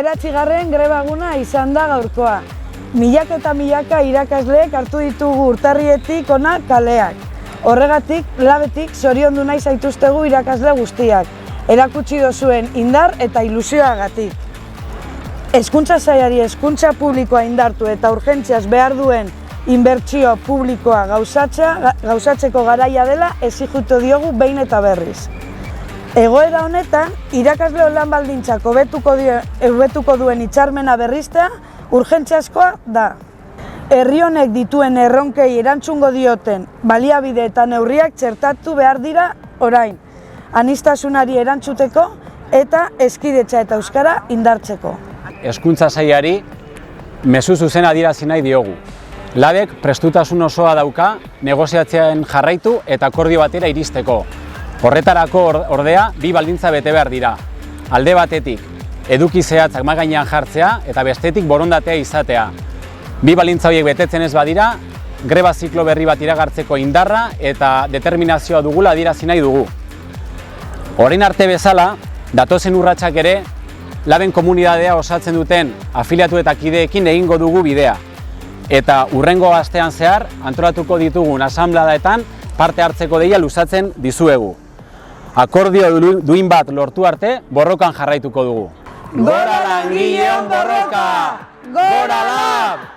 9. greba eguna izan da gaurkoa. Milaka eta milaka irakasleek hartu ditugu urtarrietik hona kaleak. Horregatik, labetik zoriondu nahi zaituztegu irakasle guztiak, erakutsi dozuen indar eta ilusioagatik. Hezkuntza sailari hezkuntza publikoa indartu eta urgentziaz behar duen inbertsio publikoa gauzatzeko garaia dela exijitu diogu behin eta berriz. Egoera honetan, irakasle lan baldintzak hobetuko duen hitzarmena berriztea urgentziazkoa da. Herri honek dituen erronkei erantzungo dioten baliabide eta neurriak txertatu behar dira orain, aniztasunari erantzuteko eta hezkidetza eta euskara indartzeko. Hezkuntza sailari mezu zuzena adierazi nahi diogu. Labek prestutasun osoa dauka negoziatzean jarraitu eta akordio batera iristeko. Horretarako ordea bi baldintza bete behar dira. Alde batetik, eduki zehatzak mahai gainean jartzea eta bestetik borondatea izatea. Bi baldintza horiek betetzen ez badira, greba ziklo berri bat iragartzeko indarra eta determinazioa dugula adierazi nahi dugu. Orain arte bezala, datozen urratsak ere, Laben komunitatea osatzen duten afiliatu eta kideekin egingo dugu bidea. Eta hurrengo astean zehar, antolatuko ditugun asanbladeetan parte hartzeko deia luzatzen dizuegu. Akordio duin bat lortu arte, borrokan jarraituko dugu. Gora langileon borroka! Gora Lab!